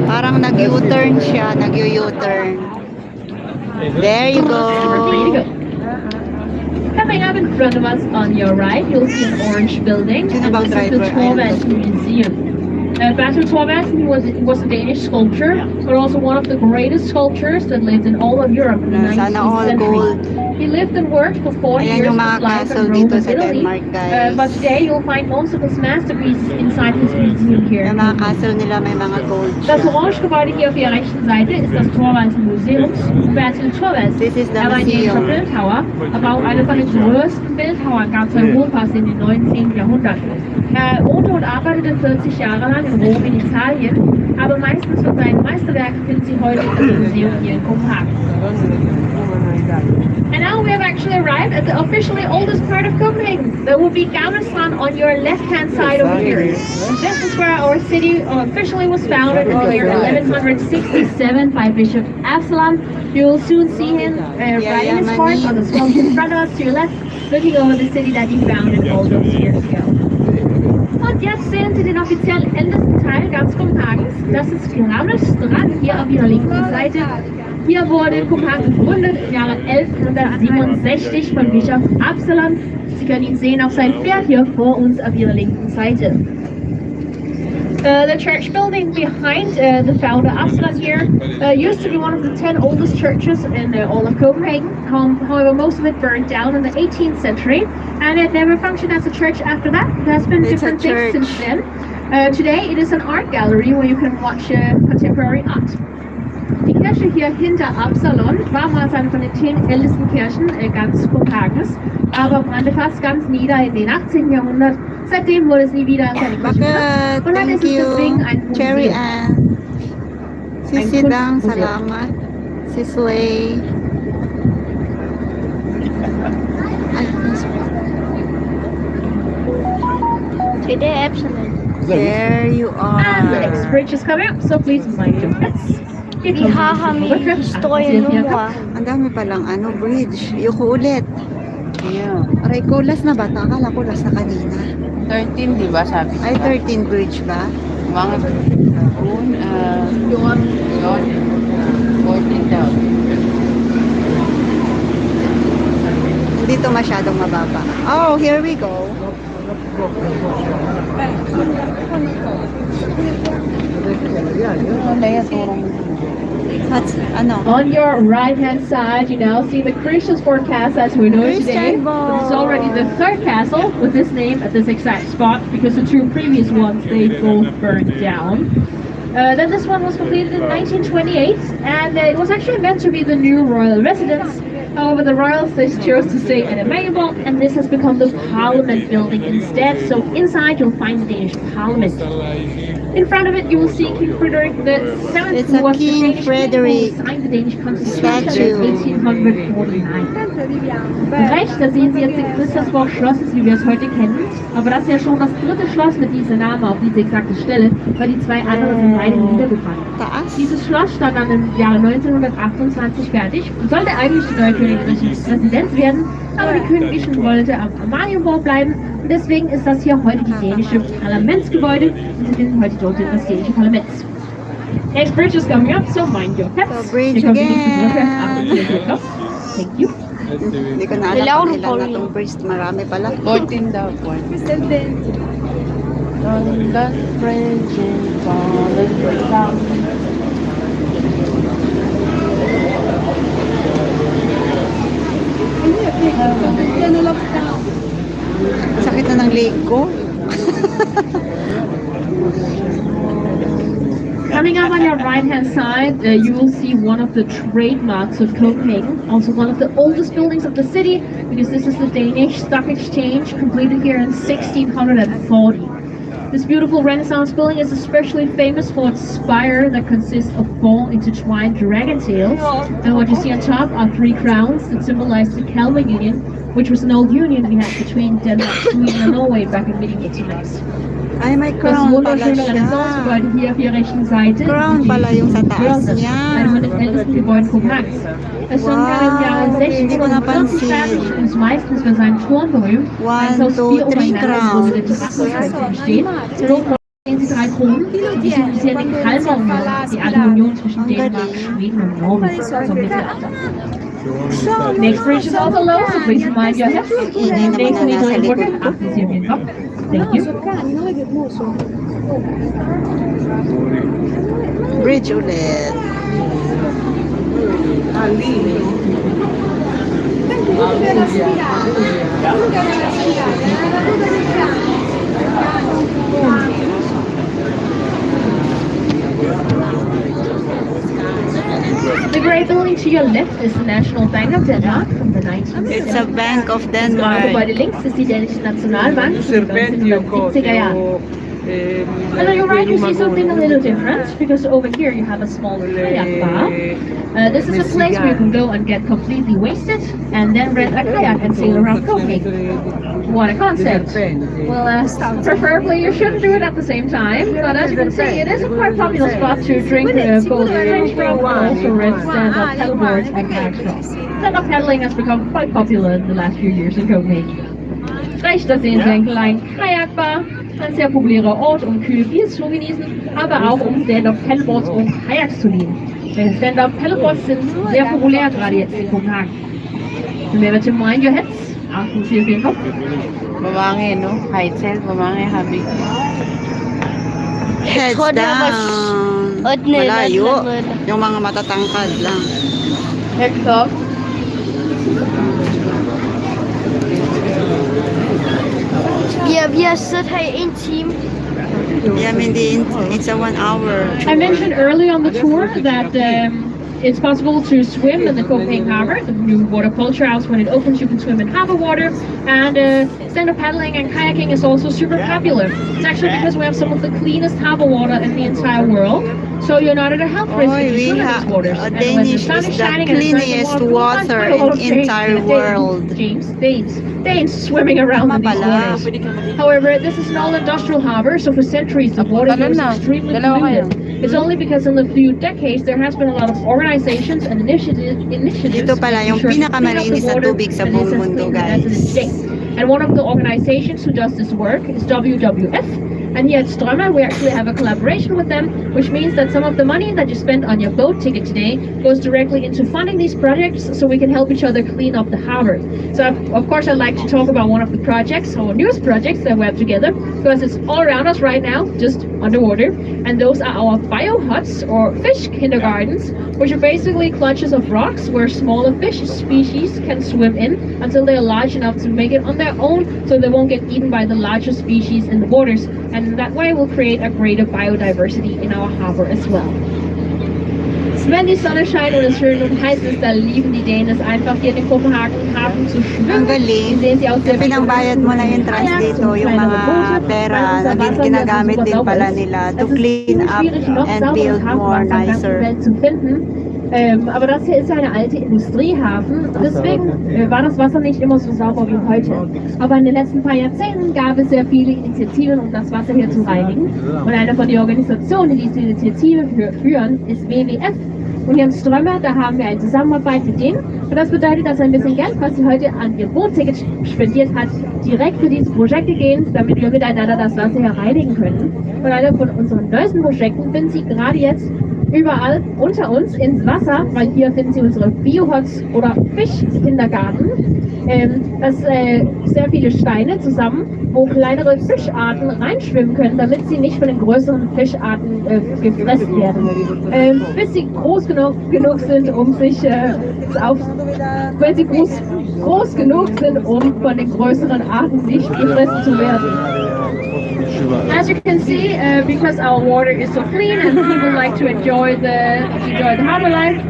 Parang nag-U-turn siya. Nag-U-turn. There you go. Coming up in front of us on your right, you'll see an orange building. Sino bang This is the driver? Torvald Museum. Basil Torvald was a Danish sculptor, but also one of the greatest sculptors that lived in all of Europe in the 19th Sana all century. gold. He lived and worked for 40 Ayan years yung of mga his life castle in Rome dito and sa Italy. Denmark, guys. But today you'll find most of his masterpieces inside his museum here. Yung mga castle nila may mga gold Das siya. orange Gebäude hier auf Ihrer rechten Seite ist das Torvalds Museum. Basil Torvalds This is the war ein dänischer museum. Bildhauer, aber auch einer von den größten Bildhauern ganz Europas in den 19. Jahrhundert. Er wohnte und arbeitete 40 Jahre lang in Rom in Italien, aber meistens von seinen Meisterwerken finden Sie heute im Museum hier in Kopenhagen. And now we have actually arrived at the officially oldest part of Copenhagen. There will be Gammelstrand on your left-hand side over here. This is where our city officially was founded in the year 1167 by Bishop Absalon. You will soon see him right in his part on the slope in front of us to your left, looking over the city that he founded all those years ago. Und jetzt sehen Sie den offiziell ältesten Teil ganz Kopenhagens. Das ist Gammelstrand hier auf Ihrer linken Seite. Hier wurde Kopenhagen gegründet im Jahre 1167 von Bischof Absalon. Sie können ihn sehen auf seinem Pferd hier vor uns auf Ihrer linken Seite. The church building behind the founder Absalon here used to be one of the 10 oldest churches in all of Copenhagen. However, most of it burned down in the 18th century, and it never functioned as a church after that. There has been It's a different things church. since then. Today, it is an art gallery where you can watch contemporary art. Die Kirche hier hinter Absalon war mal eine von den 10 ältesten Kirchen ganz Kopenhagens, aber brannte fast ganz nieder in den 18. Jahrhundert. Seitdem wurde es nie wieder als eine Kirche Bakit? genutzt. Und dann Thank ist es deswegen you. ein Cherry Museum. Ann. Si Sidang, salamat. Si Sway. Ay, Today, absolutely. there you And the next are. bridge is coming up, so please mind your steps. Vi har ham i historien nu, mor. Ang dami palang ano, bridge. Yuko ulit. Yeah. Aray ko, last na ba? Akala ko last na kanina. 13, di ba sabi? Ay, 13 bridge ba? Mga yun, 14 daw. Hindi to masyadong mababa. Oh, here we go. Ano yan, turong What's, ano? On your right-hand side, you now see the Christian's Fort Castle as we know it today. Christian Fort. This is already the third castle with this name at this exact spot because the two previous ones, they both burned down. Then this one was completed in 1928, and it was actually meant to be the new royal residence. However, the royals, they chose to stay at a Mayorbolt, and this has become the Parliament building instead. So inside, you'll find the Danish Parliament. In front of it, you will see King Frederick the Seventh, It's who a was the King Danish Frederick king who signed the Danish Constitution statue. in 1849. Rechts, da sehen Sie jetzt den Christiansborg Schloss, wie wir es heute kennen. Aber das ist ja schon das dritte Schloss mit diesem Namen auf diese exakte Stelle, weil die zwei anderen sind beide niedergebrannt. Taas. Dieses Schloss stand dann im Jahre 1928 fertig und sollte eigentlich die neue königliche Residenz werden, aber die Königin wollte am Amalienborg bleiben und deswegen ist das hier heute die dänische Parlamentsgebäude und Sie finden heute dort das dänische Parlament. Next bridge is coming up, so mind your steps. So, bridge Hier kommt die nächste again. Brücke, achten Sie auf Ihr Kopf. Thank you. Hindi ko na alam Kailangan kung ilan na Pauline. itong bridge. Marami pala. 14 daw, 14. London Bridge is falling down. Sakit na ng leg ko. Coming up on your right hand side, you will see one of the trademarks of Copenhagen, also one of the oldest buildings of the city, because this is the Danish Stock Exchange, completed here in 1640. This beautiful Renaissance building is especially famous for its spire that consists of 4 intertwined dragon tails, and what you see on top are 3 crowns that symbolize the Kalmar Union, which was an old union we had between Denmark, Sweden, and Norway back in medieval times. Ay, may Das crown pala wunderschöne siya. Renaissancegebäude hier auf Ihrer rechten Seite. Crown pala yung sa taas Börse, niya. einem von den ältesten Gebäuden Kopenhagens. Es stand im Jahre Hindi ko 1640 napansin. fertig und ist meistens für seinen Turm berühmt. One, Eins aus two, 4 three Oberhinaus, wo die crowns. Terrassenfenster bestehen. Dort sehen Sie 3 Kronen, die symbolisieren die Kalmarunion, die alte Union zwischen Dänemark, Schweden und Norwegen zum Mittelalter. Next bridge is also low, so please mind your hips. Ingay naman Next na is nasa very likod important. ko. Achten Sie auf Ihren Kopf. Thank you. Bridge ulit. The great building to your left is the National Bank of Denmark from the 19th It's a Bank of Gebäude Denmark. links ist die dänische Nationalbank von den 1970er Jahren. And on your right you see something a little different, because over here you have a small kayak bar. This is a place where you can go and get completely wasted and then rent a kayak and sail around Copenhagen. What a concept. Well, preferably you shouldn't do it at the same time, but as you can see, it is a quite popular spot to drink both drinks from, but also rent stand-up paddleboards and kayak shops. Stand-up paddling has become quite popular in the last few years in Copenhagen. Rechts, da sehen Sie einen kleinen Kajakbar, ein sehr populärer Ort, um kühle Biers zu genießen, aber auch um Stand-up Paddleboards und Kajaks zu lieben. Denn Stand-up Paddleboards sind sehr populär, gerade jetzt in Kopenhagen. Remember to mind your heads. Achten Sie auf Ihren Kopf. Bamangi, no? Height cell, bamangi, habi. Heads down. Malayo. Yung mga matatangkad lang. Heads up. Vi har siddet her i 1 time. Yeah, I mean, it's a 1 hour. I mentioned early on the tour that it's possible to swim in the Copenhagen Harbor, the new water culture house. When it opens, you can swim in harbor water, and stand-up paddling and kayaking is also super popular. It's actually because we have some of the cleanest harbor water in the entire world, so you're not at a health risk if you swim in these waters. And when the Danish sun is is the shining and it's nice and cleanest warm, water you'll find quite a lot of in entire Danes, world. Danes swimming around in these Mapala. waters. However, this is an all-industrial harbor, so for centuries the water here is extremely polluted. It's only because in the few decades there has been a lot of organizations and initiatives Dito pala yung to ensure the pinakamalinis na water tubig sa and buong it's as mundo, clean as it is guys. safe. And one of the organizations who does this work is WWF. And here at Strømmen, we actually have a collaboration with them, which means that some of the money that you spend on your boat ticket today goes directly into funding these projects, so we can help each other clean up the harbor. So, of course, I'd like to talk about one of the projects, our newest projects that we have together, because it's all around us right now, just underwater. And those are our bio huts, or fish kindergartens, which are basically clutches of rocks where smaller fish species can swim in until they're large enough to make it on their own, so they won't get eaten by the larger species in the waters. And that way we'll create a greater biodiversity in our harbor as well. Wenn die Sonne scheint und es schön und heiß ist, dann lieben die Dänen es einfach hier in den Kopenhagen Hafen zu Ang schwimmen. galing. Hier sehen Sie auch sehr Yung pinangbayad mo na entrance dito, yung mga pera, naging ginagamit din pala nila to clean up and build more nicer. Zu finden. Aber das hier ist ja eine alte Industriehafen. Deswegen war das Wasser nicht immer so sauber wie heute. Aber in den letzten paar Jahrzehnten gab es sehr viele Initiativen, um das Wasser hier zu reinigen. Und eine von den Organisationen, die diese Initiative führen, ist WWF. Und hier in Strömer, da haben wir eine Zusammenarbeit mit denen. Und das bedeutet, dass ein bisschen Geld, was sie heute an ihr Bootticket spendiert hat, direkt für diese Projekte gehen, damit wir miteinander das Wasser hier reinigen können. Und einer von unseren neuesten Projekten finden Sie gerade jetzt überall unter uns ins Wasser, weil hier finden Sie unsere Bioholz- oder Fischkindergarten. Das sehr viele Steine zusammen, wo kleinere Fischarten reinschwimmen können, damit sie nicht von den größeren Fischarten gefressen werden. Bis sie groß genug sind, um sich wenn sie groß genug sind, um von den größeren Arten nicht gefressen zu werden. As you can see, because our water is so clean and people like to enjoy the harbor life,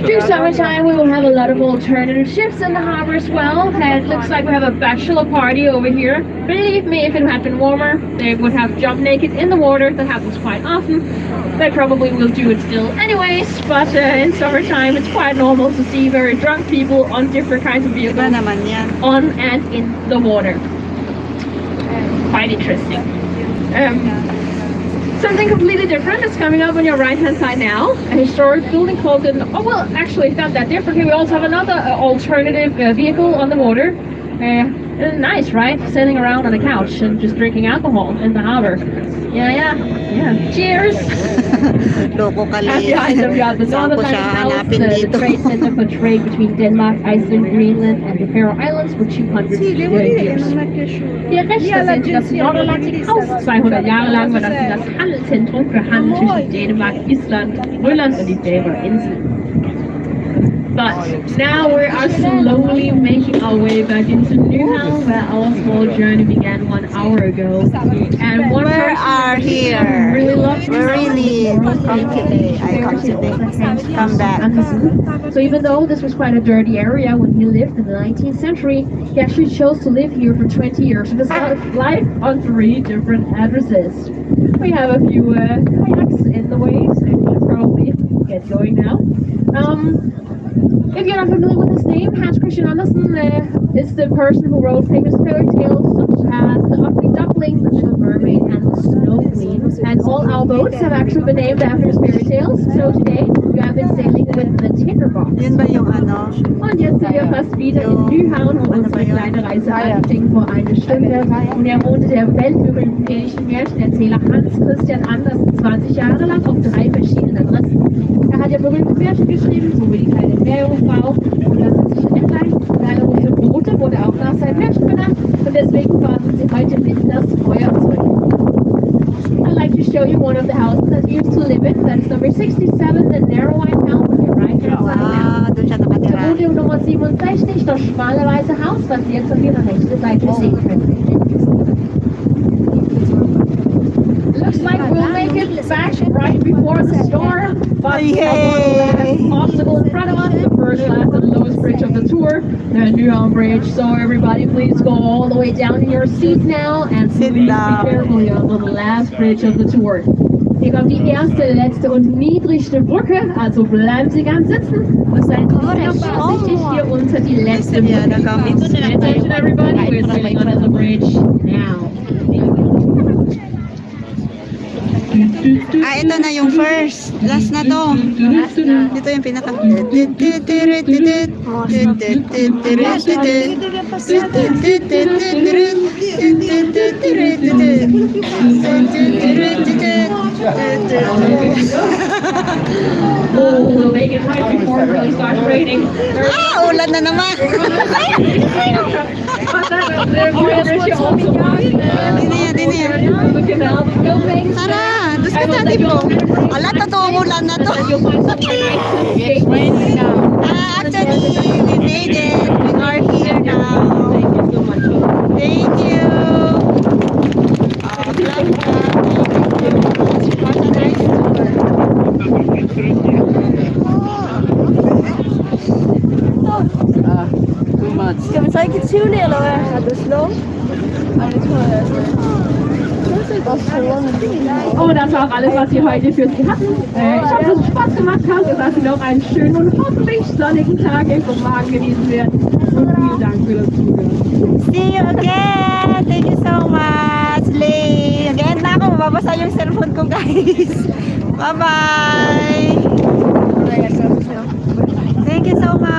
during summertime we will have a lot of alternative ships in the harbor as well. And it looks like we have a bachelor party over here. Believe me, if it had been warmer, they would have jumped naked in the water. That happens quite often. They probably will do it still anyways, but in summertime it's quite normal to see very drunk people on different kinds of vehicles Iba naman yan. on and in the water. Quite interesting. Something completely different is coming up on your right hand side now. A historic building called actually it's not that different. Here we also have another alternative vehicle on the water. Nice, right? Sailing around on a couch and just drinking alcohol in the harbor. Yeah. Cheers! Loko ka At the island, we have the Saan ko Northern siya House, hanapin the dito? trade center for trade between Denmark, Iceland, Greenland, and the Faroe Islands for 200 years. Hier rechts, das sehen Sie das Nordatlantikhaus. 200 Jahre lang war das das Handelszentrum für Handel zwischen Dänemark, Island, Grönland und die Färöerinseln. But now we are slowly making our way back into Newhound, where our small journey began 1 hour ago. And one Where are here? really loves We're really come today. I come today. Come back. So even though this was quite a dirty area when he lived in the 19th century, he actually chose to live here for 20 years of his life on 3 different addresses. We have a few kayaks in the way, so we should probably get going now. If you're not familiar with his name, Hans Christian Andersen is the person who wrote famous fairy tales such as The Ugly Duckling, The Little Mermaid, and The Snow Queen. And all our boats have actually been named after his fairy tales. So today, you have been sailing with the Tinderbox. Yun ba yung ano? Und jetzt sind wir fast wieder in Newhound, wo unsere kleine Reise anfing vor einer Stunde. Und er wohnte der weltberühmten dänischen Märchenerzähler Hans Christian Andersen 20 Jahre lang auf 3 verschiedenen Adressen. Er hat ja berühmte Märchen geschrieben, so wie die kleine Meerjungfrau. Und das ist sich gleich. Seine rote Brote wurde auch nach seinem Märchen benannt. Und deswegen warten sie heute mit das Feuerzeug. I'd like to show you one of the houses that he used to live in. That's number 67, the narrow white house on your right hand side now. Doon siya Er nakatira. wohnt im Nummer 67, das schmale weiße Haus, was Sie jetzt auf Ihrer rechten Seite sehen können. Looks like we'll make it back right before the storm, but we have one last obstacle in front of us, the first, last, and lowest bridge of the tour, the Newhound Bridge. So everybody please go all the way down in your seats now, and Sit please down. be careful, you're on the last bridge of the tour. Hier kommt die erste, letzte und niedrigste Brücke, also bleiben Sie ganz sitzen und seien Sie sehr vorsichtig hier unter die letzte Brücke. Pay attention everybody, we're sailing under the bridge now. Ah, ito na yung first. Last na to. Ito yung pinaka. Oh, we'll make it right before it really starts raining. Ah, ulan na naman. Dini yan. Tara, doon ka dati po. Ala, totoo ulan na to. Actually, we made it. We are here now. Thank you. What a nice tour. Natuurlijk heel erg dus slow. Oh, das war auch alles, was wir heute für Sie hatten. Ich hoffe, dass es Spaß gemacht hat und dass Sie noch einen schönen und hoffentlich sonnigen Tag in Kopenhagen genießen werden. Und vielen Dank für das Zuhören. See you again! Thank you so much, Lee! Again na ako, mababasa yung cellphone ko, guys. Bye-bye! Thank you so much!